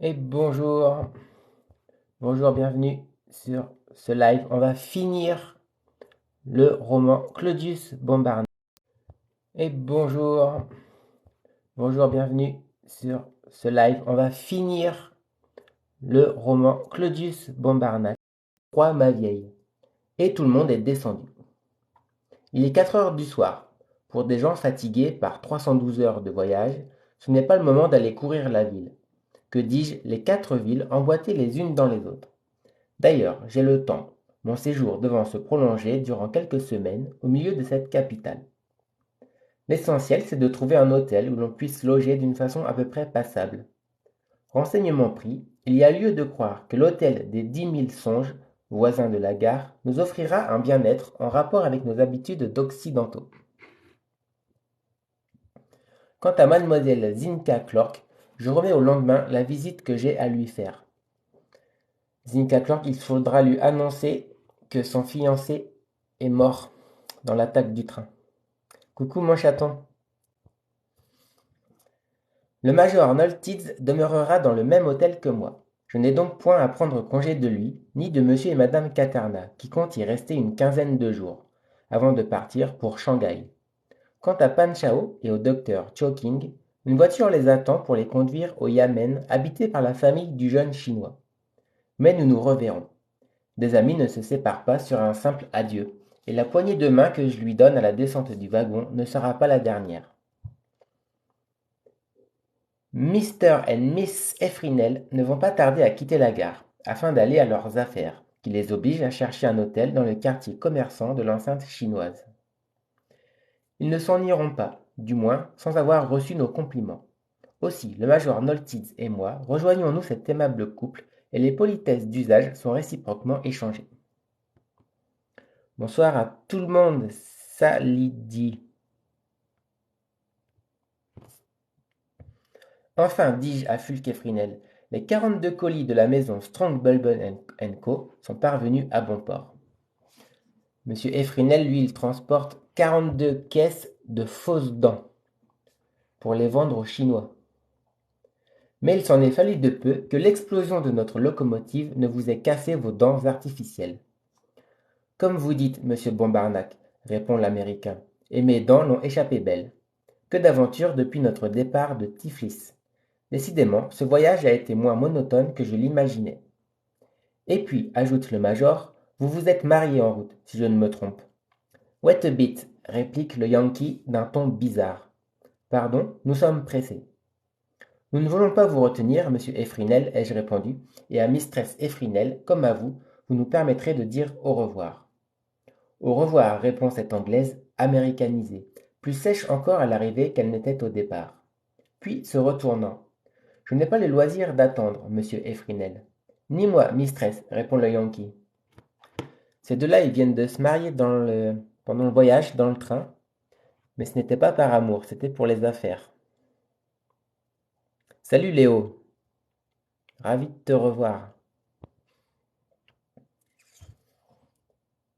Et bonjour, bienvenue sur ce live. On va finir le roman Claudius Bombardin. Et bonjour, bienvenue sur ce live. On va finir le roman Claudius Bombarnac, Roi ma vieille. Et tout le monde est descendu. Il est 4 heures du soir. Pour des gens fatigués par 312 heures de voyage, ce n'est pas le moment d'aller courir la ville. Que dis-je, les 4 villes emboîtées les unes dans les autres. D'ailleurs, j'ai le temps, mon séjour devant se prolonger durant quelques semaines au milieu de cette capitale. L'essentiel, c'est de trouver un hôtel où l'on puisse loger d'une façon à peu près passable. Renseignement pris, il y a lieu de croire que l'hôtel des 10 000 songes, voisin de la gare, nous offrira un bien-être en rapport avec nos habitudes d'occidentaux. Quant à mademoiselle Zinka Clark, je remets au lendemain la visite que j'ai à lui faire. Zinka Clark, il faudra lui annoncer que son fiancé est mort dans l'attaque du train. Coucou mon chaton. Le major Noltids demeurera dans le même hôtel que moi. Je n'ai donc point à prendre congé de lui, ni de monsieur et madame Katarna, qui comptent y rester une quinzaine de jours, avant de partir pour Shanghai. Quant à Pan Chao et au docteur Choking, une voiture les attend pour les conduire au Yamen, habité par la famille du jeune chinois. Mais nous nous reverrons. Des amis ne se séparent pas sur un simple adieu, et la poignée de main que je lui donne à la descente du wagon ne sera pas la dernière. Mr. et Miss Efrinel ne vont pas tarder à quitter la gare, afin d'aller à leurs affaires, qui les obligent à chercher un hôtel dans le quartier commerçant de l'enceinte chinoise. Ils ne s'en iront pas, du moins sans avoir reçu nos compliments. Aussi, le major Noltids et moi rejoignons-nous cet aimable couple, et les politesses d'usage sont réciproquement échangées. Bonsoir à tout le monde, Salidi. Enfin, dis-je à Fulk et Fresnel, les 42 colis de la maison Strong Bulben Co. sont parvenus à bon port. Monsieur Efrinel, lui, il transporte 42 caisses de fausses dents pour les vendre aux Chinois. Mais il s'en est fallu de peu que l'explosion de notre locomotive ne vous ait cassé vos dents artificielles. Comme vous dites, monsieur Bombarnac, répond l'Américain, et mes dents l'ont échappé belle. Que d'aventures depuis notre départ de Tiflis. Décidément, ce voyage a été moins monotone que je l'imaginais. Et puis, ajoute le major, vous vous êtes marié en route, si je ne me trompe. Wait a bit, réplique le Yankee d'un ton bizarre. Pardon, nous sommes pressés. Nous ne voulons pas vous retenir, monsieur Efrinel, ai-je répondu, et à mistress Efrinel, comme à vous, vous nous permettrez de dire au revoir. Au revoir, répond cette Anglaise, américanisée, plus sèche encore à l'arrivée qu'elle n'était au départ. Puis, se retournant, je n'ai pas le loisir d'attendre, monsieur Efrinel. Ni moi, mistress, répond le Yankee. Ces deux-là, ils viennent de se marier pendant le voyage, dans le train, mais ce n'était pas par amour, c'était pour les affaires. Salut Léo, ravi de te revoir.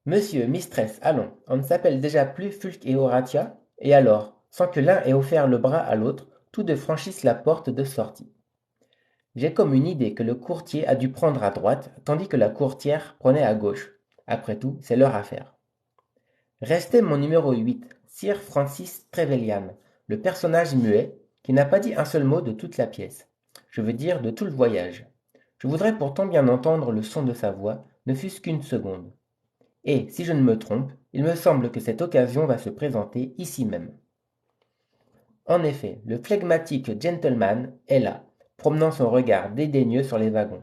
Monsieur, mistress, allons, on ne s'appelle déjà plus Fulk et Horatia, et alors, sans que l'un ait offert le bras à l'autre, tous deux franchissent la porte de sortie. J'ai comme une idée que le courtier a dû prendre à droite, tandis que la courtière prenait à gauche. Après tout, c'est leur affaire. Restait mon numéro 8, Sir Francis Trevelyan, le personnage muet, qui n'a pas dit un seul mot de toute la pièce. Je veux dire de tout le voyage. Je voudrais pourtant bien entendre le son de sa voix, ne fût-ce qu'une seconde. Et, si je ne me trompe, il me semble que cette occasion va se présenter ici même. En effet, le flegmatique gentleman est là, promenant son regard dédaigneux sur les wagons.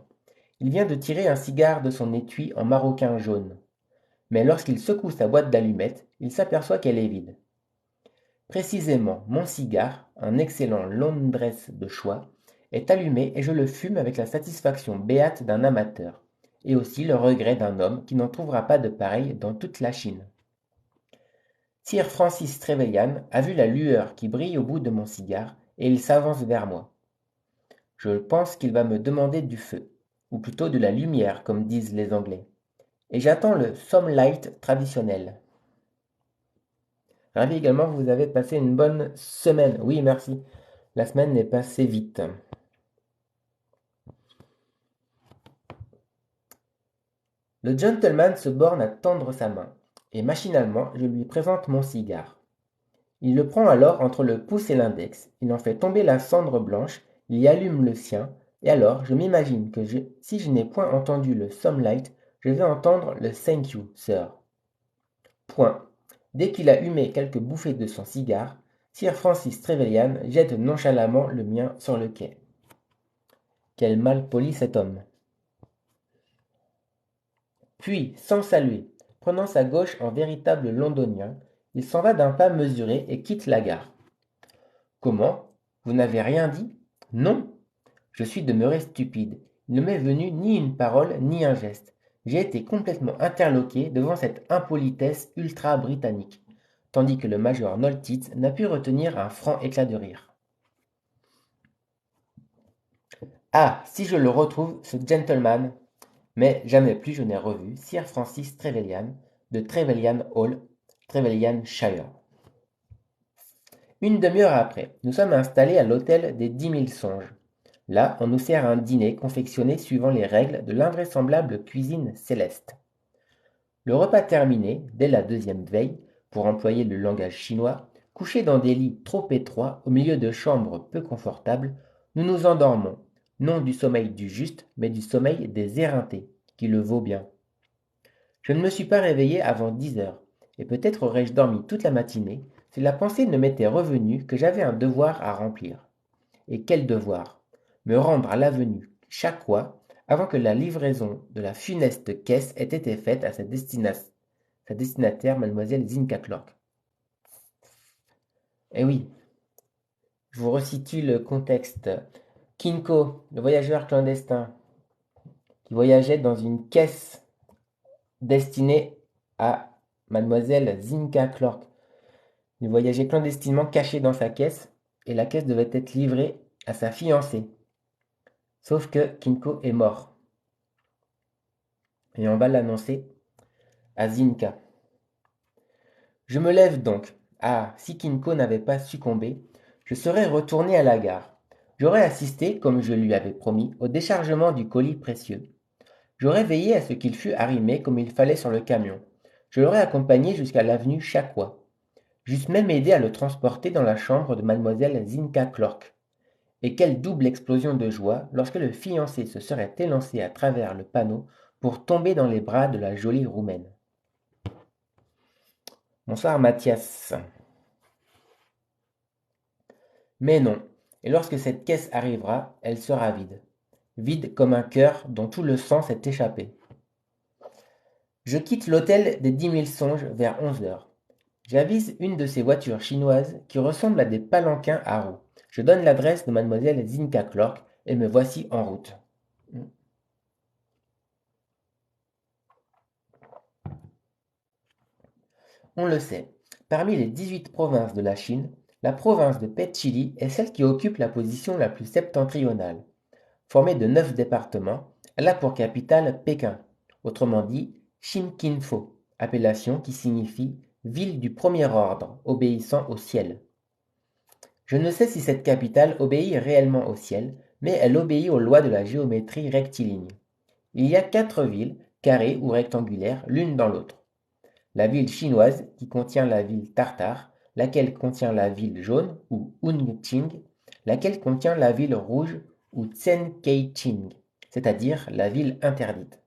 Il vient de tirer un cigare de son étui en maroquin jaune. Mais lorsqu'il secoue sa boîte d'allumettes, il s'aperçoit qu'elle est vide. Précisément, mon cigare, un excellent Londres de choix, est allumé et je le fume avec la satisfaction béate d'un amateur, et aussi le regret d'un homme qui n'en trouvera pas de pareil dans toute la Chine. Sir Francis Trevelyan a vu la lueur qui brille au bout de mon cigare, et il s'avance vers moi. Je pense qu'il va me demander du feu, ou plutôt de la lumière, comme disent les Anglais. Et j'attends le Somelight traditionnel. Ravi également que vous avez passé une bonne semaine. Oui, merci. La semaine est passée vite. Le gentleman se borne à tendre sa main, et machinalement je lui présente mon cigare. Il le prend alors entre le pouce et l'index, il en fait tomber la cendre blanche, il y allume le sien, et alors je m'imagine que si je n'ai point entendu le Some Light, je vais entendre le Thank you, sir. Point. Dès qu'il a humé quelques bouffées de son cigare, Sir Francis Trevelyan jette nonchalamment le mien sur le quai. Quel mal poli cet homme! Puis, sans saluer, prenant sa gauche en véritable londonien, il s'en va d'un pas mesuré et quitte la gare. Comment? Vous n'avez rien dit? Non! Je suis demeuré stupide. Il ne m'est venu ni une parole, ni un geste. J'ai été complètement interloqué devant cette impolitesse ultra-britannique, tandis que le major Noltitz n'a pu retenir un franc éclat de rire. Ah, si je le retrouve, ce gentleman! Mais jamais plus je n'ai revu Sir Francis Trevelyan de Trevelyan Hall, Trevelyanshire. Une demi-heure après, nous sommes installés à l'hôtel des 10 000 songes. Là, on nous sert un dîner confectionné suivant les règles de l'invraisemblable cuisine céleste. Le repas terminé, dès la deuxième veille, pour employer le langage chinois, couchés dans des lits trop étroits au milieu de chambres peu confortables, nous nous endormons, non du sommeil du juste, mais du sommeil des éreintés, qui le vaut bien. Je ne me suis pas réveillé avant 10 heures, et peut-être aurais-je dormi toute la matinée si la pensée ne m'était revenue que j'avais un devoir à remplir. Et quel devoir? Me rendre à l'avenue Cha-Coua avant que la livraison de la funeste caisse ait été faite à sa destinataire, mademoiselle Zinka Clark. Eh oui, je vous resitue le contexte. Kinko, le voyageur clandestin, qui voyageait dans une caisse destinée à mademoiselle Zinka Clark. Il voyageait clandestinement caché dans sa caisse, et la caisse devait être livrée à sa fiancée. Sauf que Kinko est mort. Et on va l'annoncer à Zinka. Je me lève donc. Ah, si Kinko n'avait pas succombé, je serais retourné à la gare. J'aurais assisté, comme je lui avais promis, au déchargement du colis précieux. J'aurais veillé à ce qu'il fût arrimé comme il fallait sur le camion. Je l'aurais accompagné jusqu'à l'avenue Cha-Coua. J'eusse même aidé à le transporter dans la chambre de mademoiselle Zinka Clark. Et quelle double explosion de joie lorsque le fiancé se serait élancé à travers le panneau pour tomber dans les bras de la jolie roumaine. Bonsoir Mathias. Mais non, et lorsque cette caisse arrivera, elle sera vide. Vide comme un cœur dont tout le sang s'est échappé. Je quitte l'hôtel des 10 000 songes vers 11 heures. J'avise une de ces voitures chinoises qui ressemblent à des palanquins à roues. Je donne l'adresse de mademoiselle Zinka Clark et me voici en route. On le sait, parmi les 18 provinces de la Chine, la province de Petchili est celle qui occupe la position la plus septentrionale. Formée de 9 départements, elle a pour capitale Pékin, autrement dit Shinkinfo, appellation qui signifie ville du premier ordre, obéissant au ciel. Je ne sais si cette capitale obéit réellement au ciel, mais elle obéit aux lois de la géométrie rectiligne. Il y a 4 villes, carrées ou rectangulaires, l'une dans l'autre. La ville chinoise, qui contient la ville Tartare, laquelle contient la ville jaune, ou Unqing, laquelle contient la ville rouge, ou Tsenkeiqing, c'est-à-dire la ville interdite.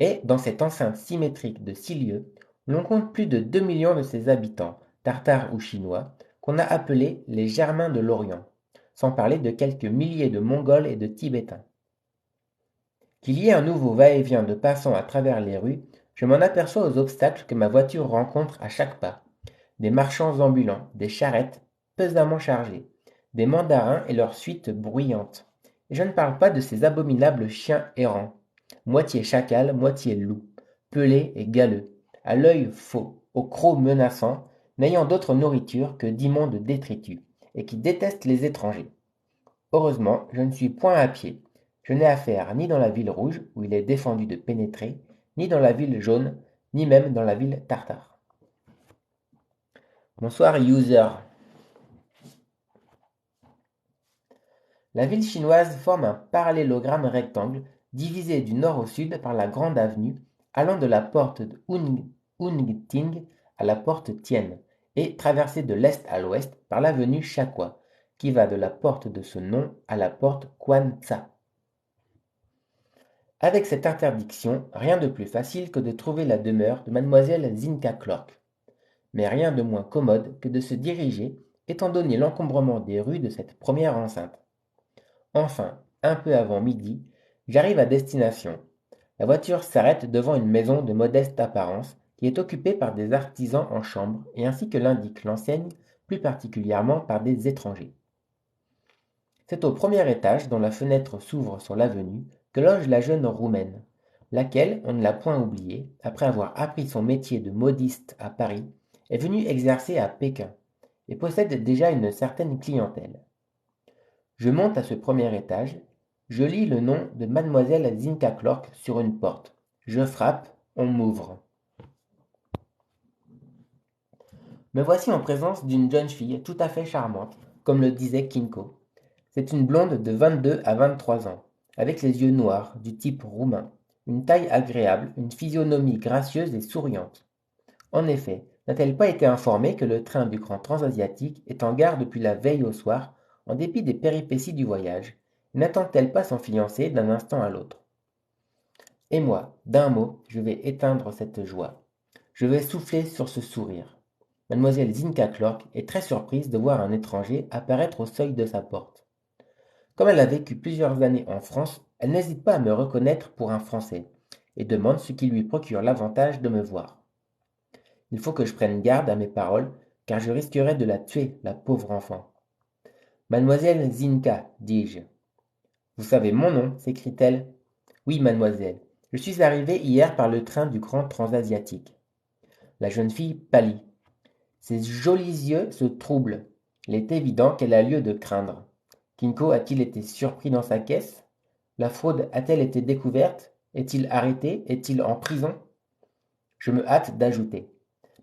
Et dans cette enceinte symétrique de 6 lieues, l'on compte plus de 2 millions de ses habitants, tartares ou chinois, qu'on a appelés les Germains de l'Orient, sans parler de quelques milliers de Mongols et de Tibétains. Qu'il y ait un nouveau va-et-vient de passants à travers les rues, je m'en aperçois aux obstacles que ma voiture rencontre à chaque pas. Des marchands ambulants, des charrettes pesamment chargées, des mandarins et leurs suites bruyantes. Et je ne parle pas de ces abominables chiens errants, moitié chacal, moitié loup, pelés et galeux, à l'œil faux, au croc menaçant, n'ayant d'autre nourriture que d'immondes détritus, et qui détestent les étrangers. Heureusement, je ne suis point à pied. Je n'ai affaire ni dans la ville rouge, où il est défendu de pénétrer, ni dans la ville jaune, ni même dans la ville tartare. Bonsoir, user. La ville chinoise forme un parallélogramme rectangle, divisé du nord au sud par la grande avenue, allant de la porte de Ungting à la porte Tien, et traversée de l'est à l'ouest par l'avenue Chakwa, qui va de la porte de ce nom à la porte Kwan Tsa. Avec cette interdiction, rien de plus facile que de trouver la demeure de mademoiselle Zinka Clark, mais rien de moins commode que de se diriger, étant donné l'encombrement des rues de cette première enceinte. Enfin, un peu avant midi, j'arrive à destination. La voiture s'arrête devant une maison de modeste apparence qui est occupée par des artisans en chambre et ainsi que l'indique l'enseigne, plus particulièrement par des étrangers. C'est au premier étage, dont la fenêtre s'ouvre sur l'avenue, que loge la jeune Roumaine, laquelle, on ne l'a point oubliée, après avoir appris son métier de modiste à Paris, est venue exercer à Pékin, et possède déjà une certaine clientèle. Je monte à ce premier étage, je lis le nom de mademoiselle Zinka Clark sur une porte. Je frappe, on m'ouvre. Me voici en présence d'une jeune fille tout à fait charmante, comme le disait Kinko. C'est une blonde de 22 à 23 ans, avec les yeux noirs, du type roumain, une taille agréable, une physionomie gracieuse et souriante. En effet, n'a-t-elle pas été informée que le train du Grand Transasiatique est en gare depuis la veille au soir, en dépit des péripéties du voyage, et n'attend-elle pas son fiancé d'un instant à l'autre? Et moi, d'un mot, je vais éteindre cette joie. Je vais souffler sur ce sourire. Mademoiselle Zinka Clark est très surprise de voir un étranger apparaître au seuil de sa porte. Comme elle a vécu plusieurs années en France, elle n'hésite pas à me reconnaître pour un Français, et demande ce qui lui procure l'avantage de me voir. Il faut que je prenne garde à mes paroles, car je risquerais de la tuer, la pauvre enfant. Mademoiselle Zinka, dis-je. Vous savez mon nom, s'écrie-t-elle. Oui, mademoiselle. Je suis arrivée hier par le train du Grand Transasiatique. La jeune fille pâlit. Ses jolis yeux se troublent. Il est évident qu'elle a lieu de craindre. Kinko a-t-il été surpris dans sa caisse? La fraude a-t-elle été découverte? Est-il arrêté? Est-il en prison? Je me hâte d'ajouter.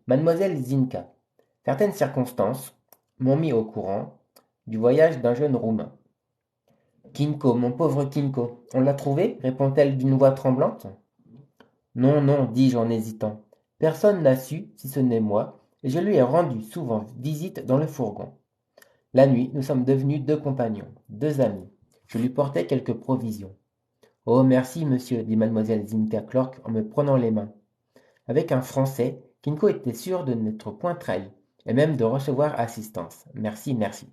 Mademoiselle Zinka, certaines circonstances m'ont mis au courant du voyage d'un jeune Roumain. Kinko, mon pauvre Kinko, on l'a trouvé? Répond-elle d'une voix tremblante. Non, non, dis-je en hésitant. Personne n'a su, si ce n'est moi, et je lui ai rendu souvent visite dans le fourgon. La nuit, nous sommes devenus deux compagnons, deux amis. Je lui portais quelques provisions. Oh, merci, monsieur, dit mademoiselle Zinka Clark en me prenant les mains. Avec un Français, Kinko était sûr de n'être point trahi, et même de recevoir assistance. Merci, merci.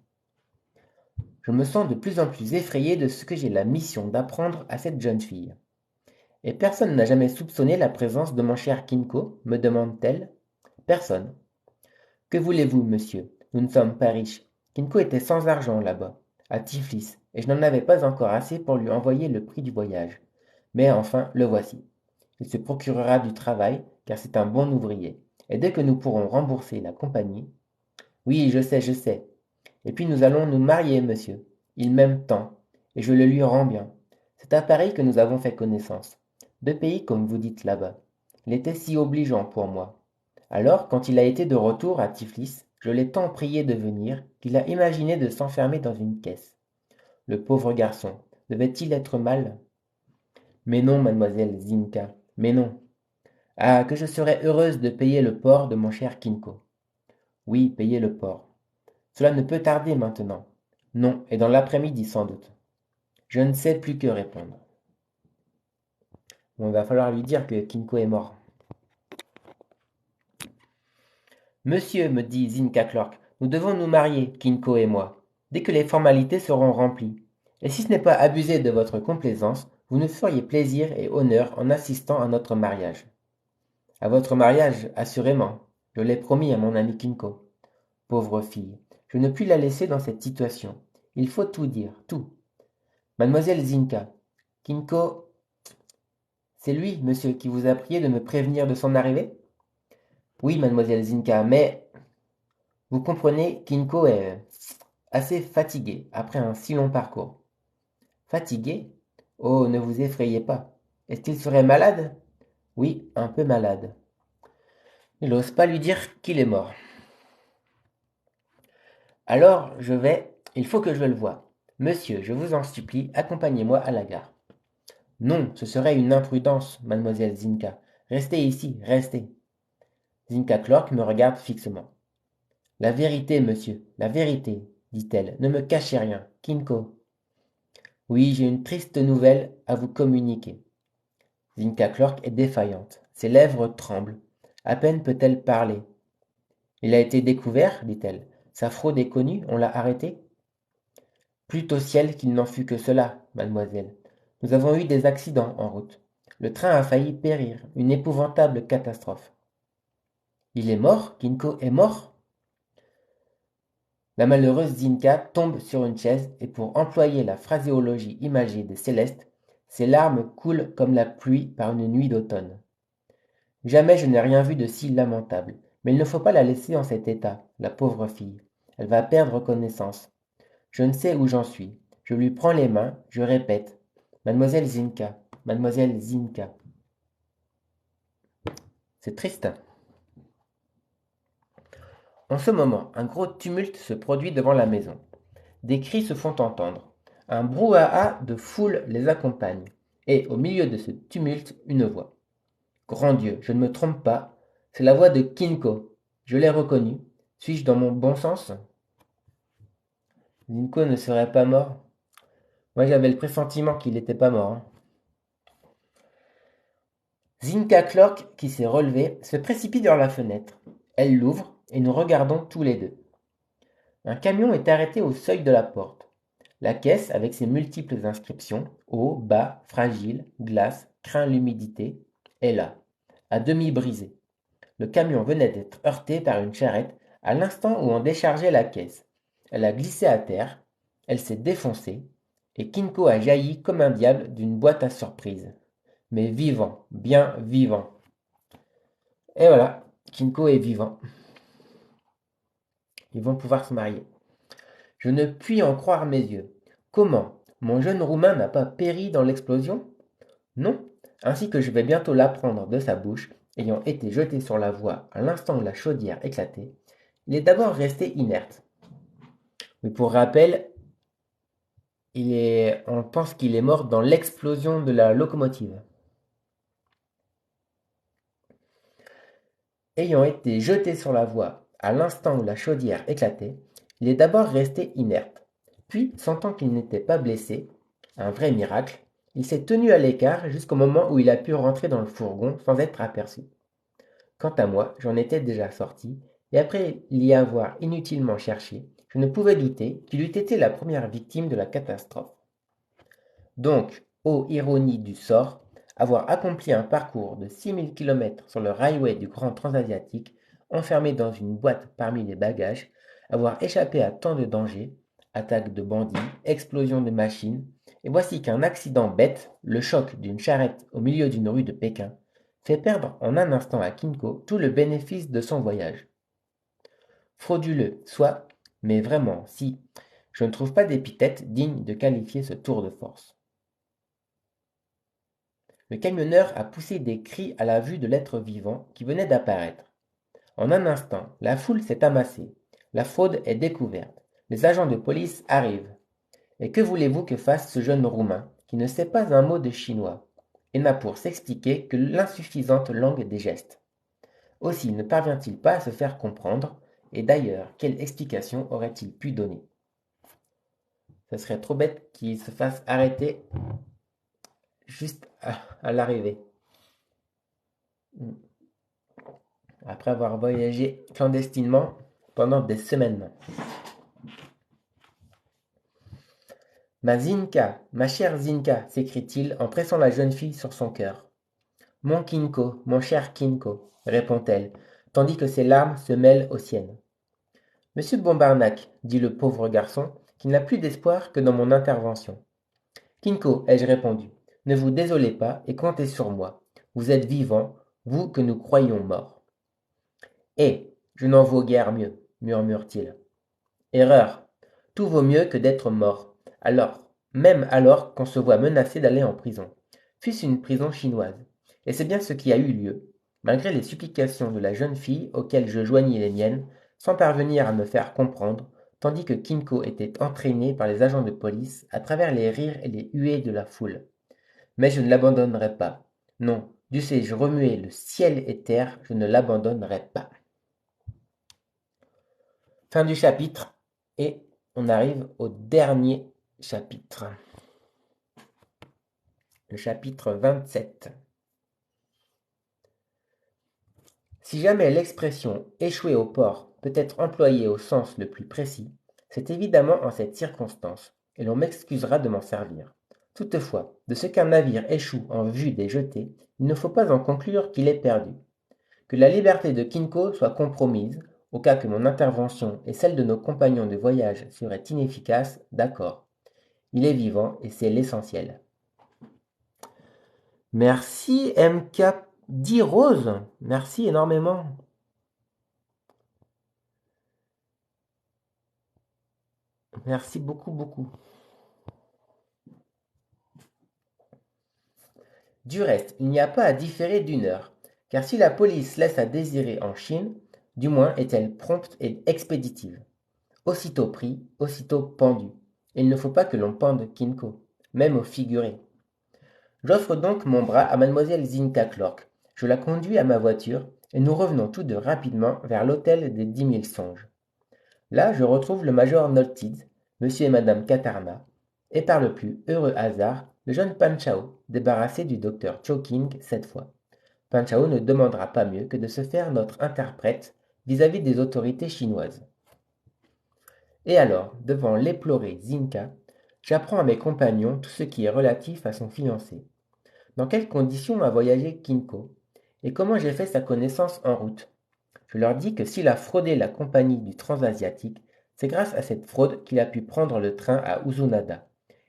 Je me sens de plus en plus effrayé de ce que j'ai la mission d'apprendre à cette jeune fille. Et personne n'a jamais soupçonné la présence de mon cher Kinko, me demande-t-elle. Personne. Que voulez-vous, monsieur? Nous ne sommes pas riches. Kinko était sans argent là-bas, à Tiflis, et je n'en avais pas encore assez pour lui envoyer le prix du voyage. Mais enfin, le voici. Il se procurera du travail, car c'est un bon ouvrier. Et dès que nous pourrons rembourser la compagnie... Oui, je sais. Et puis nous allons nous marier, monsieur. Il m'aime tant, et je le lui rends bien. C'est à Paris que nous avons fait connaissance. Deux pays, comme vous dites là-bas. Il était si obligeant pour moi. Alors, quand il a été de retour à Tiflis, je l'ai tant prié de venir qu'il a imaginé de s'enfermer dans une caisse. Le pauvre garçon, devait-il être mal? Mais non, mademoiselle Zinka, mais non. Ah, que je serais heureuse de payer le port de mon cher Kinko. Oui, payer le port. Cela ne peut tarder maintenant. Non, et dans l'après-midi sans doute. Je ne sais plus que répondre. Bon, il va falloir lui dire que Kinko est mort. Monsieur, me dit Zinka Clark, nous devons nous marier, Kinko et moi, dès que les formalités seront remplies. Et si ce n'est pas abuser de votre complaisance, vous nous feriez plaisir et honneur en assistant à notre mariage. À votre mariage, assurément. Je l'ai promis à mon ami Kinko. Pauvre fille, je ne puis la laisser dans cette situation. Il faut tout dire, tout. Mademoiselle Zinka, Kinko, c'est lui, monsieur, qui vous a prié de me prévenir de son arrivée? Oui, mademoiselle Zinka, mais vous comprenez, Kinko est assez fatigué après un si long parcours. Fatigué? Oh, ne vous effrayez pas. Est-ce qu'il serait malade? Oui, un peu malade. Il n'ose pas lui dire qu'il est mort. Alors, il faut que je le voie. Monsieur, je vous en supplie, accompagnez-moi à la gare. Non, ce serait une imprudence, mademoiselle Zinka. Restez ici, restez. Zinka Clark me regarde fixement. La vérité, monsieur, la vérité, dit-elle. Ne me cachez rien. Kinko. Oui, j'ai une triste nouvelle à vous communiquer. Zinka Clark est défaillante. Ses lèvres tremblent. À peine peut-elle parler. Il a été découvert, dit-elle. Sa fraude est connue, on l'a arrêté. Plût au ciel qu'il n'en fût que cela, mademoiselle. Nous avons eu des accidents en route. Le train a failli périr, une épouvantable catastrophe. Il est mort? Kinko est mort? La malheureuse Zinka tombe sur une chaise et pour employer la phraséologie imagée de Céleste, ses larmes coulent comme la pluie par une nuit d'automne. Jamais je n'ai rien vu de si lamentable, mais il ne faut pas la laisser en cet état, la pauvre fille. Elle va perdre connaissance. Je ne sais où j'en suis. Je lui prends les mains, je répète. Mademoiselle Zinka, mademoiselle Zinka. C'est triste. En ce moment, un gros tumulte se produit devant la maison. Des cris se font entendre. Un brouhaha de foule les accompagne. Et au milieu de ce tumulte, une voix. Grand Dieu, je ne me trompe pas. C'est la voix de Kinko. Je l'ai reconnu. Suis-je dans mon bon sens? Kinko ne serait pas mort. Moi j'avais le pressentiment qu'il n'était pas mort, hein. Zinka Clark, qui s'est relevée, se précipite vers la fenêtre. Elle l'ouvre et nous regardons tous les deux. Un camion est arrêté au seuil de la porte. La caisse, avec ses multiples inscriptions, haut, bas, fragile, glace, craint l'humidité, est là, à demi brisée. Le camion venait d'être heurté par une charrette à l'instant où on déchargeait la caisse. Elle a glissé à terre, elle s'est défoncée, et Kinko a jailli comme un diable d'une boîte à surprise. Mais vivant, bien vivant. Et voilà, Kinko est vivant. Ils vont pouvoir se marier. Je ne puis en croire mes yeux. Comment? Mon jeune Roumain n'a pas péri dans l'explosion? Non, ainsi que je vais bientôt l'apprendre de sa bouche, ayant été jeté sur la voie à l'instant où la chaudière éclatait, il est d'abord resté inerte. Mais pour rappel, on pense qu'il est mort dans l'explosion de la locomotive. Ayant été jeté sur la voie à l'instant où la chaudière éclatait, il est d'abord resté inerte. Puis, sentant qu'il n'était pas blessé, un vrai miracle, il s'est tenu à l'écart jusqu'au moment où il a pu rentrer dans le fourgon sans être aperçu. Quant à moi, j'en étais déjà sorti, et après l'y avoir inutilement cherché, je ne pouvais douter qu'il eût été la première victime de la catastrophe. Donc, ô ironie du sort, avoir accompli un parcours de 6000 km sur le railway du Grand Transasiatique, enfermé dans une boîte parmi les bagages, avoir échappé à tant de dangers, attaques de bandits, explosions de machines, et voici qu'un accident bête, le choc d'une charrette au milieu d'une rue de Pékin, fait perdre en un instant à Kinko tout le bénéfice de son voyage. Frauduleux, soit, mais vraiment, si, je ne trouve pas d'épithète digne de qualifier ce tour de force. Le camionneur a poussé des cris à la vue de l'être vivant qui venait d'apparaître. En un instant, la foule s'est amassée. La fraude est découverte. Les agents de police arrivent. Et que voulez-vous que fasse ce jeune Roumain, qui ne sait pas un mot de chinois, et n'a pour s'expliquer que l'insuffisante langue des gestes? Aussi ne parvient-il pas à se faire comprendre, et d'ailleurs, quelle explication aurait-il pu donner? Ce serait trop bête qu'il se fasse arrêter juste à l'arrivée. Après avoir voyagé clandestinement pendant des semaines. Ma Zinka, ma chère Zinka, s'écrie-t-il en pressant la jeune fille sur son cœur. Mon Kinko, mon cher Kinko, répond-elle, tandis que ses larmes se mêlent aux siennes. Monsieur Bombarnac, dit le pauvre garçon, qui n'a plus d'espoir que dans mon intervention. Kinko, ai-je répondu, ne vous désolez pas et comptez sur moi. Vous êtes vivant, vous que nous croyions mort. Eh, je n'en vaux guère mieux, murmure-t-il. Erreur. Tout vaut mieux que d'être mort. Alors, même alors qu'on se voit menacé d'aller en prison. Fût-ce une prison chinoise. Et c'est bien ce qui a eu lieu, malgré les supplications de la jeune fille auxquelles je joignis les miennes, sans parvenir à me faire comprendre, tandis que Kinko était entraîné par les agents de police à travers les rires et les huées de la foule. Mais je ne l'abandonnerai pas. Non, Dussé-je remuer le ciel et terre, je ne l'abandonnerai pas. Fin du chapitre, et on arrive au dernier chapitre, le chapitre 27. Si jamais l'expression échouer au port peut être employée au sens le plus précis, c'est évidemment en cette circonstance, et l'on m'excusera de m'en servir. Toutefois, de ce qu'un navire échoue en vue des jetés, il ne faut pas en conclure qu'il est perdu. Que la liberté de Kinko soit compromise, au cas que mon intervention et celle de nos compagnons de voyage seraient inefficaces, d'accord. Il est vivant et c'est l'essentiel. Merci MK10 Rose, merci énormément. Merci beaucoup, beaucoup. Du reste, il n'y a pas à différer d'une heure, car si la police laisse à désirer en Chine, du moins est-elle prompte et expéditive. Aussitôt pris, aussitôt pendu. Et il ne faut pas que l'on pende Kinko, même au figuré. J'offre donc mon bras à mademoiselle Zinka Clark. Je la conduis à ma voiture, et nous revenons tous deux rapidement vers l'hôtel des 10 000 songes. Là, je retrouve le major Noltids, monsieur et madame Katarna, et par le plus heureux hasard, le jeune Pan Chao, débarrassé du docteur Choking cette fois. Pan Chao ne demandera pas mieux que de se faire notre interprète vis-à-vis des autorités chinoises. Et alors, devant l'éplorée Zinka, j'apprends à mes compagnons tout ce qui est relatif à son fiancé. Dans quelles conditions a voyagé Kinko, et comment j'ai fait sa connaissance en route. Je leur dis que s'il a fraudé la compagnie du Transasiatique, c'est grâce à cette fraude qu'il a pu prendre le train à Uzunada.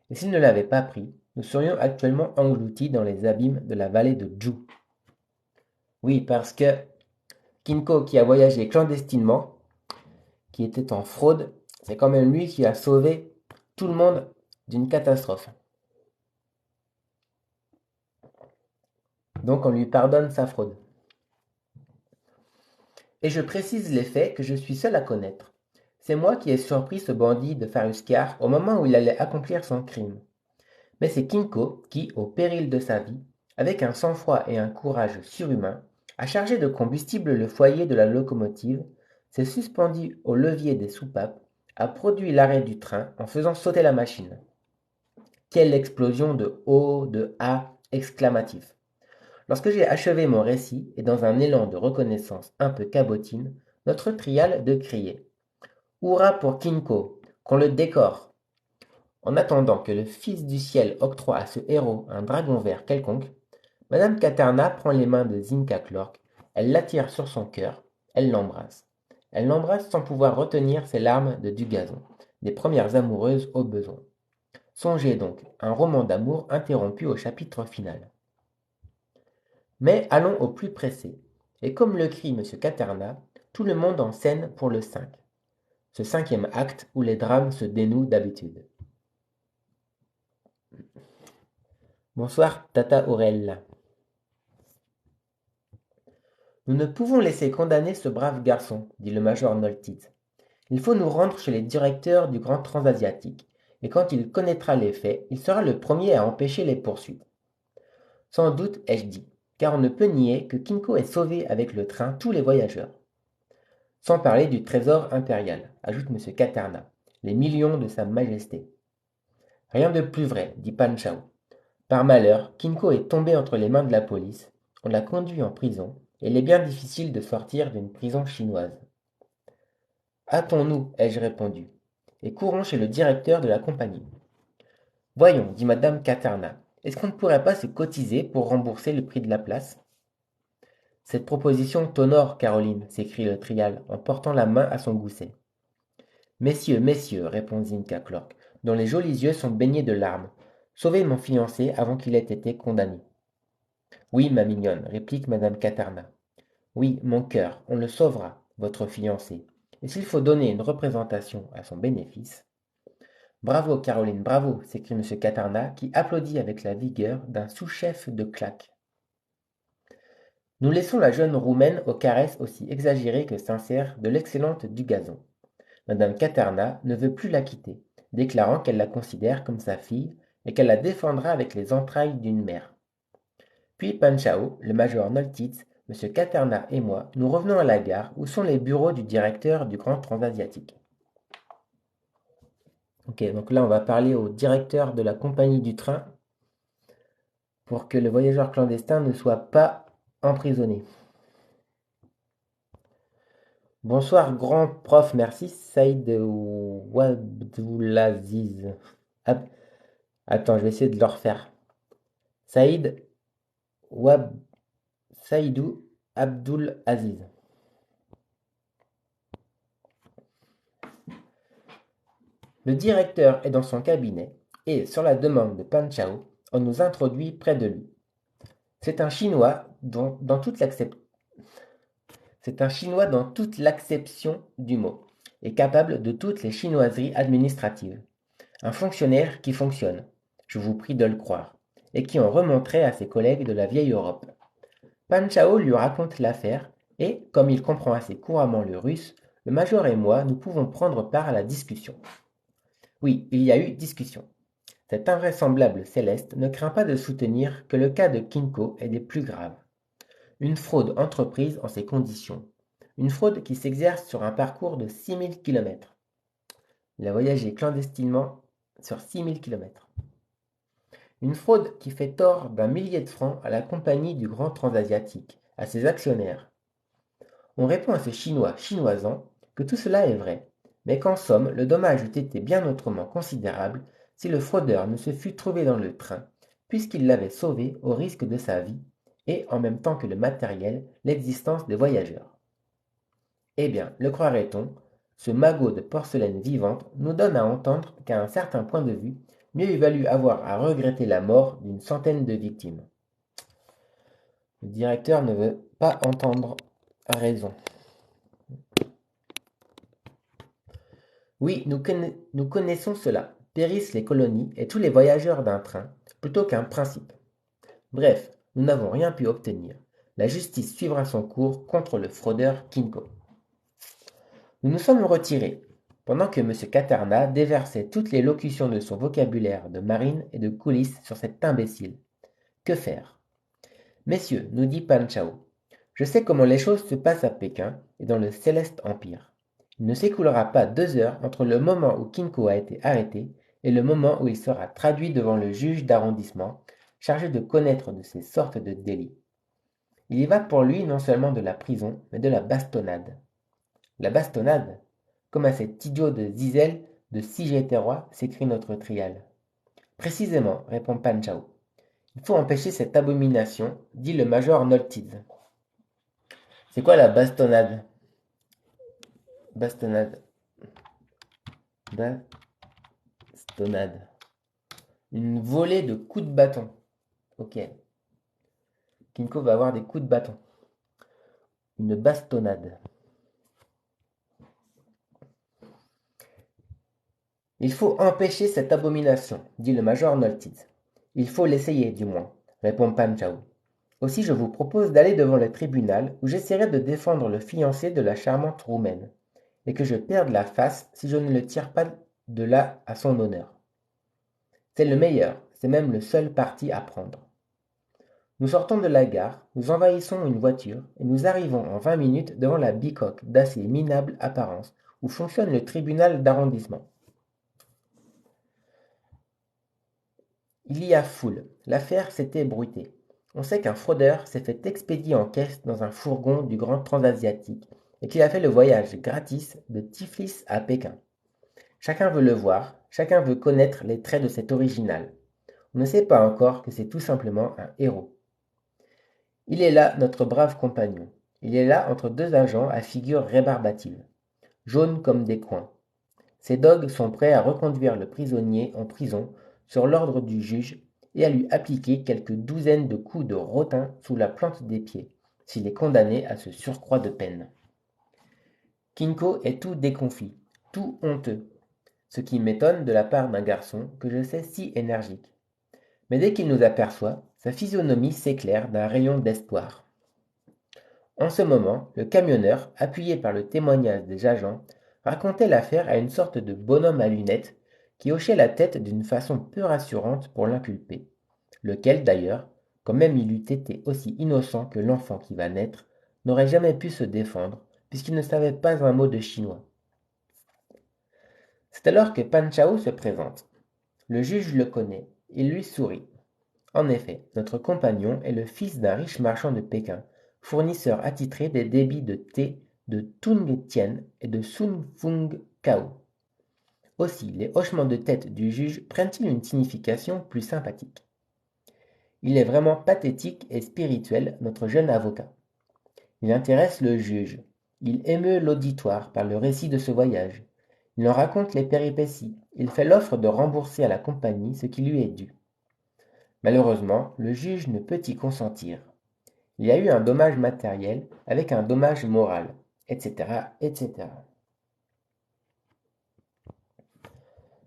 Et s'il ne l'avait pas pris, nous serions actuellement engloutis dans les abîmes de la vallée de Zhu. Oui, parce que Kinko, qui a voyagé clandestinement, qui était en fraude, c'est quand même lui qui a sauvé tout le monde d'une catastrophe. Donc on lui pardonne sa fraude. Et je précise les faits que je suis seul à connaître. C'est moi qui ai surpris ce bandit de Faruscar au moment où il allait accomplir son crime. Mais c'est Kinko qui, au péril de sa vie, avec un sang-froid et un courage surhumains, a chargé de combustible le foyer de la locomotive, s'est suspendu au levier des soupapes, a produit l'arrêt du train en faisant sauter la machine. Quelle explosion de O, de A, exclamatifs. Lorsque j'ai achevé mon récit, et dans un élan de reconnaissance un peu cabotine, notre trial de crier Hurrah pour Kinko, qu'on le décore. En attendant que le Fils du ciel octroie à ce héros un dragon vert quelconque, Madame Katarna prend les mains de Zinka Clark, elle l'attire sur son cœur, elle l'embrasse. Elle l'embrasse sans pouvoir retenir ses larmes de Dugazon, des premières amoureuses au besoin. Songez donc, un roman d'amour interrompu au chapitre final. Mais allons au plus pressé, et comme le crie M. Caterna, tout le monde en scène pour le 5, ce cinquième acte où les drames se dénouent d'habitude. Bonsoir, Tata Aurel. Nous ne pouvons laisser condamner ce brave garçon, dit le major Noltiz. Il faut nous rendre chez les directeurs du Grand Transasiatique, et quand il connaîtra les faits, il sera le premier à empêcher les poursuites. Sans doute, ai-je dit, car on ne peut nier que Kinko ait sauvé avec le train tous les voyageurs. Sans parler du trésor impérial, ajoute M. Caterna, les millions de Sa Majesté. Rien de plus vrai, dit Pan Chao. Par malheur, Kinko est tombé entre les mains de la police, on l'a conduit en prison, et il est bien difficile de sortir d'une prison chinoise. Hâtons-nous, ai-je répondu, et courons chez le directeur de la compagnie. Voyons, dit Madame Caterna, est-ce qu'on ne pourrait pas se cotiser pour rembourser le prix de la place? Cette proposition t'honore, Caroline, s'écrie le trial en portant la main à son gousset. Messieurs, messieurs, répond Zinka Clark, dont les jolis yeux sont baignés de larmes, sauvez mon fiancé avant qu'il ait été condamné. Oui, ma mignonne, réplique Madame Catarna. Oui, mon cœur, on le sauvera, votre fiancé. Et s'il faut donner une représentation à son bénéfice. Bravo, Caroline, bravo, s'écrie M. Catarna, qui applaudit avec la vigueur d'un sous-chef de claque. Nous laissons la jeune roumaine aux caresses aussi exagérées que sincères de l'excellente Dugazon. Madame Catarna ne veut plus la quitter, déclarant qu'elle la considère comme sa fille et qu'elle la défendra avec les entrailles d'une mère. Puis Pan Chao, le major Noltitz, M. Caterna et moi, nous revenons à la gare où sont les bureaux du directeur du Grand Transasiatique. Ok, donc là on va parler au directeur de la compagnie du train pour que le voyageur clandestin ne soit pas emprisonné. Bonsoir, grand prof, merci, Saïd Ouabdoulaziz. Attends, je vais essayer de le refaire. Saïd Ouab... Saïdou Abdul Aziz. Le directeur est dans son cabinet et, sur la demande de Pan Chao, on nous introduit près de lui. C'est un Chinois dans toute l'acception du mot et capable de toutes les chinoiseries administratives. Un fonctionnaire qui fonctionne, je vous prie de le croire, et qui en remonterait à ses collègues de la vieille Europe. Pan Chao lui raconte l'affaire et, comme il comprend assez couramment le russe, le major et moi, nous pouvons prendre part à la discussion. Oui, il y a eu discussion. Cet invraisemblable Céleste ne craint pas de soutenir que le cas de Kinko est des plus graves. Une fraude entreprise en ces conditions. Une fraude qui s'exerce sur un parcours de 6000 km. Il a voyagé clandestinement sur 6000 km. Une fraude qui fait tort d'1 millier de francs à la compagnie du Grand Transasiatique, à ses actionnaires. On répond à ce Chinois chinoisant que tout cela est vrai, mais qu'en somme, le dommage eût été bien autrement considérable si le fraudeur ne se fût trouvé dans le train, puisqu'il l'avait sauvé au risque de sa vie, et, en même temps que le matériel, l'existence des voyageurs. Eh bien, le croirait-on, ce magot de porcelaine vivante nous donne à entendre qu'à un certain point de vue, mieux eût valu avoir à regretter la mort d'une centaine de victimes. Le directeur ne veut pas entendre raison. Oui, nous connaissons cela. Périssent les colonies et tous les voyageurs d'un train, plutôt qu'un principe. Bref, nous n'avons rien pu obtenir. La justice suivra son cours contre le fraudeur Kinko. Nous nous sommes retirés, pendant que M. Caterna déversait toutes les locutions de son vocabulaire de marine et de coulisses sur cet imbécile. Que faire? Messieurs, nous dit Pan Chao, je sais comment les choses se passent à Pékin et dans le céleste empire. Il ne s'écoulera pas 2 heures entre le moment où Kinko a été arrêté et le moment où il sera traduit devant le juge d'arrondissement, chargé de connaître de ces sortes de délits. Il y va pour lui non seulement de la prison, mais de la bastonnade. La bastonnade? Comme à cet idiot de Zizel de Si j'étais roi, s'écrie notre trial. Précisément, répond Pan Chao. Il faut empêcher cette abomination, dit le major Noltitz. C'est quoi la bastonnade? Bastonnade. Bastonnade. Une volée de coups de bâton. Ok. Kinko va avoir des coups de bâton. Une bastonnade. Il faut empêcher cette abomination, dit le major Noltitz. Il faut l'essayer, du moins, répond Pan Chao. Aussi je vous propose d'aller devant le tribunal où j'essaierai de défendre le fiancé de la charmante roumaine, et que je perde la face si je ne le tire pas de là à son honneur. C'est le meilleur, c'est même le seul parti à prendre. Nous sortons de la gare, nous envahissons une voiture, et nous arrivons en 20 minutes devant la bicoque d'assez minable apparence où fonctionne le tribunal d'arrondissement. Il y a foule, l'affaire s'est ébruitée. On sait qu'un fraudeur s'est fait expédier en caisse dans un fourgon du Grand Transasiatique et qu'il a fait le voyage gratis de Tiflis à Pékin. Chacun veut le voir, chacun veut connaître les traits de cet original. On ne sait pas encore que c'est tout simplement un héros. Il est là, notre brave compagnon. Il est là entre 2 agents à figure rébarbative, jaunes comme des coings. Ces dogues sont prêts à reconduire le prisonnier en prison sur l'ordre du juge et à lui appliquer quelques douzaines de coups de rotin sous la plante des pieds, s'il est condamné à ce surcroît de peine. Kinko est tout déconfit, tout honteux, ce qui m'étonne de la part d'un garçon que je sais si énergique. Mais dès qu'il nous aperçoit, sa physionomie s'éclaire d'un rayon d'espoir. En ce moment, le camionneur, appuyé par le témoignage des agents, racontait l'affaire à une sorte de bonhomme à lunettes qui hochait la tête d'une façon peu rassurante pour l'inculpé, lequel d'ailleurs, quand même il eût été aussi innocent que l'enfant qui va naître, n'aurait jamais pu se défendre, puisqu'il ne savait pas un mot de chinois. C'est alors que Pan Chao se présente. Le juge le connaît, il lui sourit. En effet, notre compagnon est le fils d'un riche marchand de Pékin, fournisseur attitré des débits de thé de Tung Tien et de Sun Fung Cao. Aussi, les hochements de tête du juge prennent-ils une signification plus sympathique. Il est vraiment pathétique et spirituel, notre jeune avocat. Il intéresse le juge. Il émeut l'auditoire par le récit de ce voyage. Il en raconte les péripéties. Il fait l'offre de rembourser à la compagnie ce qui lui est dû. Malheureusement, le juge ne peut y consentir. Il y a eu un dommage matériel avec un dommage moral, etc., etc.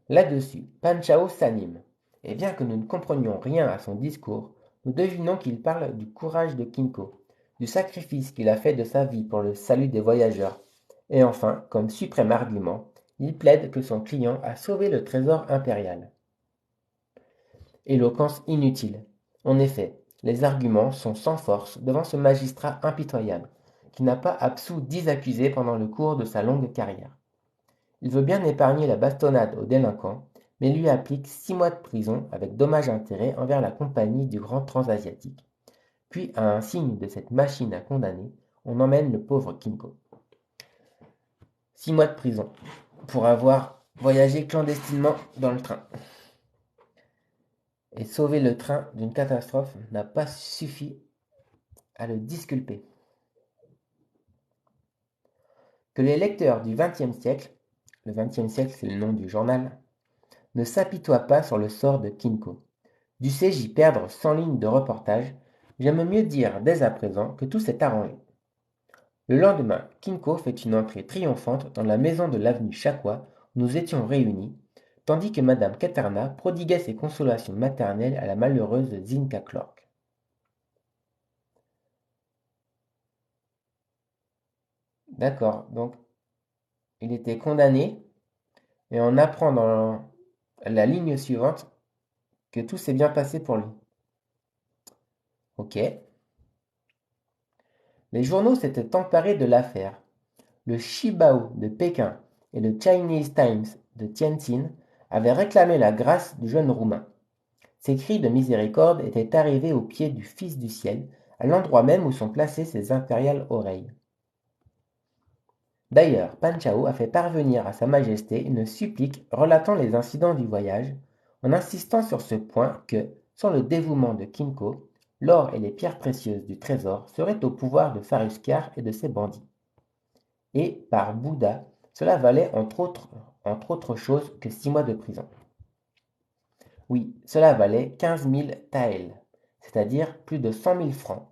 Là-dessus, Pan Chao s'anime, et bien que nous ne comprenions rien à son discours, nous devinons qu'il parle du courage de Kinko, du sacrifice qu'il a fait de sa vie pour le salut des voyageurs, et enfin, comme suprême argument, il plaide que son client a sauvé le trésor impérial. Éloquence inutile. En effet, les arguments sont sans force devant ce magistrat impitoyable, qui n'a pas absous 10 accusés pendant le cours de sa longue carrière. Il veut bien épargner la bastonnade aux délinquants, mais lui applique 6 mois de prison avec dommages-intérêts envers la compagnie du Grand Transasiatique. Puis, à un signe de cette machine à condamner, on emmène le pauvre Kinko. 6 mois de prison pour avoir voyagé clandestinement dans le train. Et sauver le train d'une catastrophe n'a pas suffi à le disculper. Que les lecteurs du XXe siècle, le XXe siècle c'est le nom du journal, ne s'apitoient pas sur le sort de Kinko. Dussé-je y perdre 100 lignes de reportage, j'aime mieux dire dès à présent que tout s'est arrangé. Le lendemain, Kinko fait une entrée triomphante dans la maison de l'avenue Chakwa où nous étions réunis, tandis que Madame Katerna prodiguait ses consolations maternelles à la malheureuse Zinka Clark. D'accord, donc il était condamné, et on apprend dans la ligne suivante que tout s'est bien passé pour lui. Ok. Les journaux s'étaient emparés de l'affaire. Le Shibao de Pékin et le Chinese Times de Tianjin avaient réclamé la grâce du jeune Roumain. Ses cris de miséricorde étaient arrivés au pied du Fils du ciel, à l'endroit même où sont placées ses impériales oreilles. D'ailleurs, Pan Chao a fait parvenir à Sa Majesté une supplique relatant les incidents du voyage, en insistant sur ce point que, sans le dévouement de Kinko, l'or et les pierres précieuses du trésor seraient au pouvoir de Faruskar et de ses bandits. Et, par Bouddha, cela valait entre autres choses que 6 mois de prison. Oui, cela valait 15 000 taels, c'est-à-dire plus de 100 000 francs,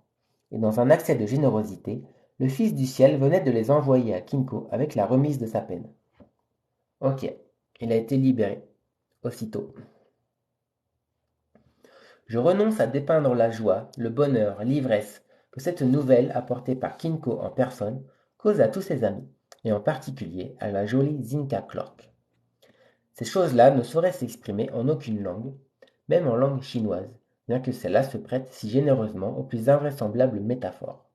et dans un accès de générosité, le Fils du ciel venait de les envoyer à Kinko avec la remise de sa peine. Ok, il a été libéré, aussitôt. Je renonce à dépeindre la joie, le bonheur, l'ivresse que cette nouvelle apportée par Kinko en personne cause à tous ses amis, et en particulier à la jolie Zinka Clark. Ces choses-là ne sauraient s'exprimer en aucune langue, même en langue chinoise, bien que celle-là se prête si généreusement aux plus invraisemblables métaphores.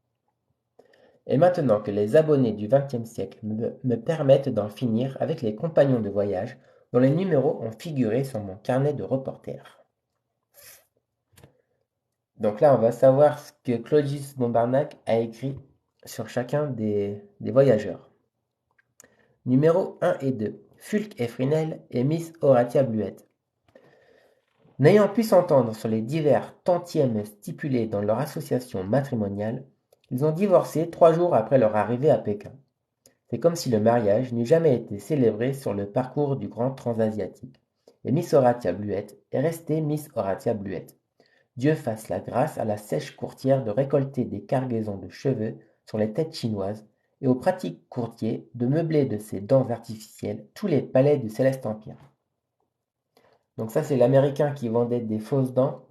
Et maintenant que les abonnés du XXe siècle me permettent d'en finir avec les compagnons de voyage dont les numéros ont figuré sur mon carnet de reporter. Donc là, on va savoir ce que Claudius Bombarnac a écrit sur chacun des voyageurs. Numéro 1 et 2. Fulk et Fresnel et Miss Horatia Bluette. N'ayant pu s'entendre sur les divers tantièmes stipulés dans leur association matrimoniale, ils ont divorcé 3 jours après leur arrivée à Pékin. C'est comme si le mariage n'eût jamais été célébré sur le parcours du Grand Transasiatique. Et Miss Horatia Bluette est restée Miss Horatia Bluette. Dieu fasse la grâce à la sèche courtière de récolter des cargaisons de cheveux sur les têtes chinoises et au pratique courtier de meubler de ses dents artificielles tous les palais du Céleste Empire. Donc ça, c'est l'américain qui vendait des fausses dents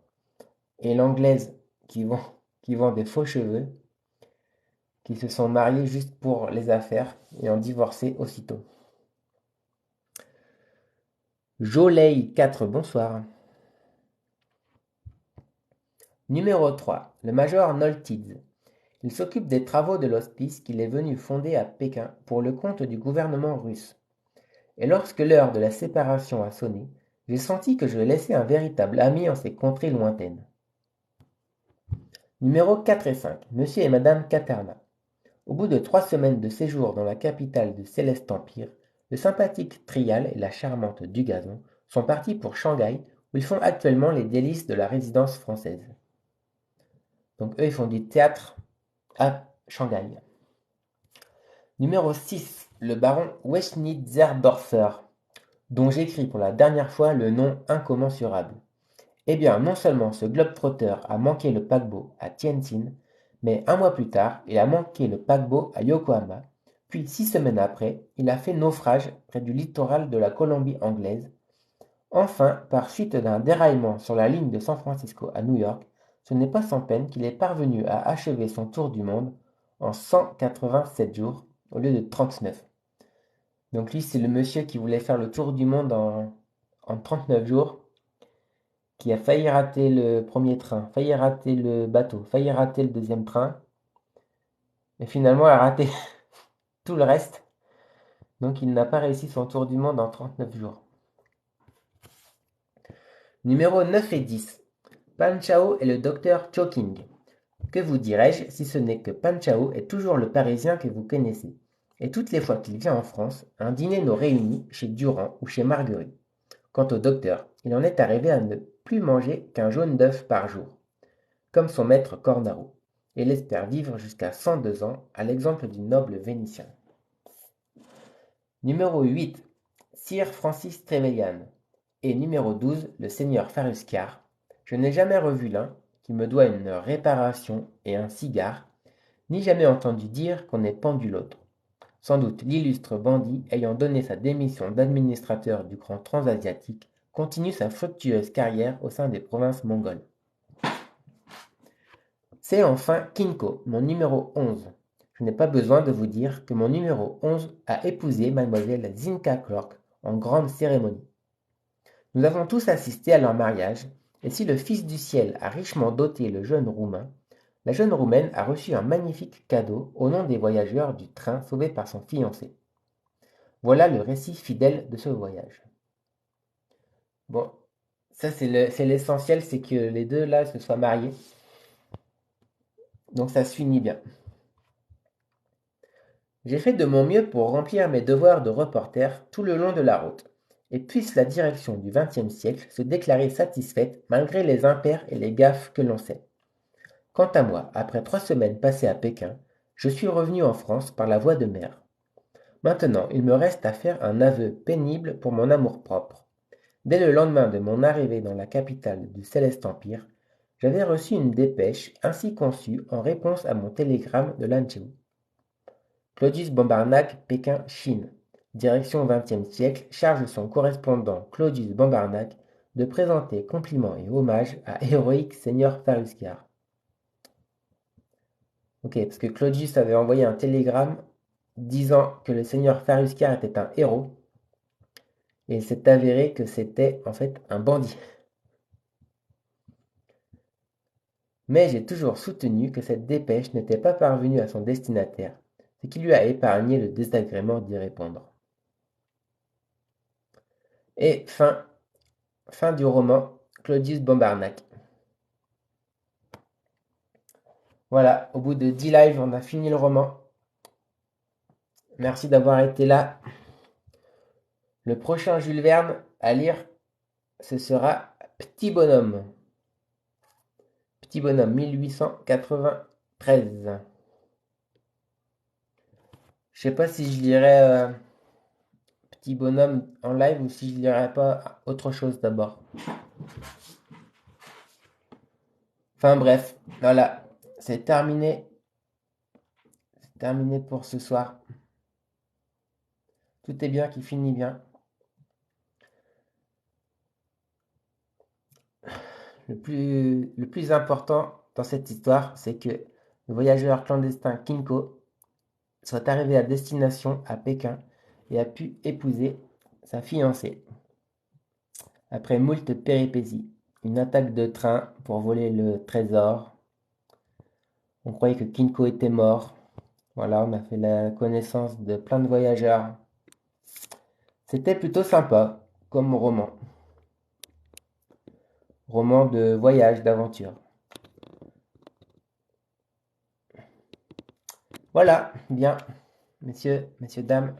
et l'anglaise qui vend des faux cheveux, qui se sont mariés juste pour les affaires et ont divorcé aussitôt. Jolei 4, bonsoir. Numéro 3. Le major Noltiz. Il s'occupe des travaux de l'hospice qu'il est venu fonder à Pékin pour le compte du gouvernement russe. Et lorsque l'heure de la séparation a sonné, j'ai senti que je laissais un véritable ami en ces contrées lointaines. Numéro 4 et 5. Monsieur et Madame Katerna. Au bout de 3 semaines de séjour dans la capitale du Céleste Empire, le sympathique Trial et la charmante Dugazon sont partis pour Shanghai, où ils font actuellement les délices de la résidence française. Donc eux, ils font du théâtre à Shanghai. Numéro 6. Le baron Weschnitzerdorfer, dont j'écris pour la dernière fois le nom incommensurable. Eh bien, non seulement ce globe-trotteur a manqué le paquebot à Tianjin, mais un mois plus tard, il a manqué le paquebot à Yokohama, puis 6 semaines après, il a fait naufrage près du littoral de la Colombie anglaise. Enfin, par suite d'un déraillement sur la ligne de San Francisco à New York, ce n'est pas sans peine qu'il est parvenu à achever son tour du monde en 187 jours au lieu de 39. Donc lui, c'est le monsieur qui voulait faire le tour du monde en 39 jours, qui a failli rater le premier train, failli rater le bateau, failli rater le deuxième train, et finalement a raté tout le reste. Donc il n'a pas réussi son tour du monde en 39 jours. Numéro 9 et 10. Pan Chao et le docteur Choking. Que vous dirais-je si ce n'est que Pan Chao est toujours le Parisien que vous connaissez. Et toutes les fois qu'il vient en France, un dîner nous réunit chez Durand ou chez Marguerite. Quant au docteur, il en est arrivé à ne plus manger qu'un jaune d'œuf par jour, comme son maître Cornaro, et il espère vivre jusqu'à 102 ans, à l'exemple du noble Vénitien. Numéro 8. Sir Francis Trevelyan. Et numéro 12. Le seigneur Faruscar. Je n'ai jamais revu l'un, qui me doit une réparation et un cigare, ni jamais entendu dire qu'on ait pendu l'autre. Sans doute l'illustre bandit, ayant donné sa démission d'administrateur du Grand Transasiatique, continue sa fructueuse carrière au sein des provinces mongoles. C'est enfin Kinko, mon numéro 11. Je n'ai pas besoin de vous dire que mon numéro 11 a épousé mademoiselle Zinka Clark en grande cérémonie. Nous avons tous assisté à leur mariage, et si le Fils du ciel a richement doté le jeune Roumain, la jeune Roumaine a reçu un magnifique cadeau au nom des voyageurs du train sauvé par son fiancé. Voilà le récit fidèle de ce voyage. Bon, ça c'est l'essentiel, c'est que les deux là se soient mariés. Donc ça se finit bien. J'ai fait de mon mieux pour remplir mes devoirs de reporter tout le long de la route, et puisse la direction du XXe siècle se déclarer satisfaite malgré les impairs et les gaffes que l'on sait. Quant à moi, après 3 semaines passées à Pékin, je suis revenu en France par la voie de mer. Maintenant, il me reste à faire un aveu pénible pour mon amour-propre. Dès le lendemain de mon arrivée dans la capitale du Céleste Empire, j'avais reçu une dépêche ainsi conçue en réponse à mon télégramme de Lanzhou. Claudius Bombarnac, Pékin, Chine. Direction XXe siècle charge son correspondant Claudius Bombarnac de présenter compliments et hommages à héroïque Seigneur Faruscar. Ok, parce que Claudius avait envoyé un télégramme disant que le Seigneur Faruscar était un héros, et il s'est avéré que c'était en fait un bandit. Mais j'ai toujours soutenu que cette dépêche n'était pas parvenue à son destinataire, ce qui lui a épargné le désagrément d'y répondre. Et fin du roman Claudius Bombarnac. Voilà, au bout de 10 lives, on a fini le roman. Merci d'avoir été là. Le prochain Jules Verne à lire, ce sera Petit Bonhomme. Petit Bonhomme 1893. Je sais pas si je lirai Petit Bonhomme en live ou si je lirai pas autre chose d'abord. Enfin bref, voilà, c'est terminé. C'est terminé pour ce soir. Tout est bien qui finit bien. Le plus important dans cette histoire, c'est que le voyageur clandestin Kinko soit arrivé à destination à Pékin et a pu épouser sa fiancée après moult péripéties. une attaque de train pour voler le trésor. On croyait que Kinko était mort. Voilà, on a fait la connaissance de plein de voyageurs. C'était plutôt sympa comme roman. Roman de voyage, d'aventure. Voilà, bien, messieurs, dames,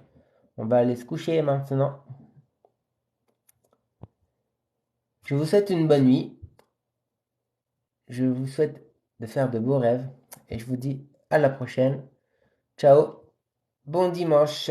on va aller se coucher maintenant. Je vous souhaite une bonne nuit. Je vous souhaite de faire de beaux rêves et je vous dis à la prochaine. Ciao, bon dimanche.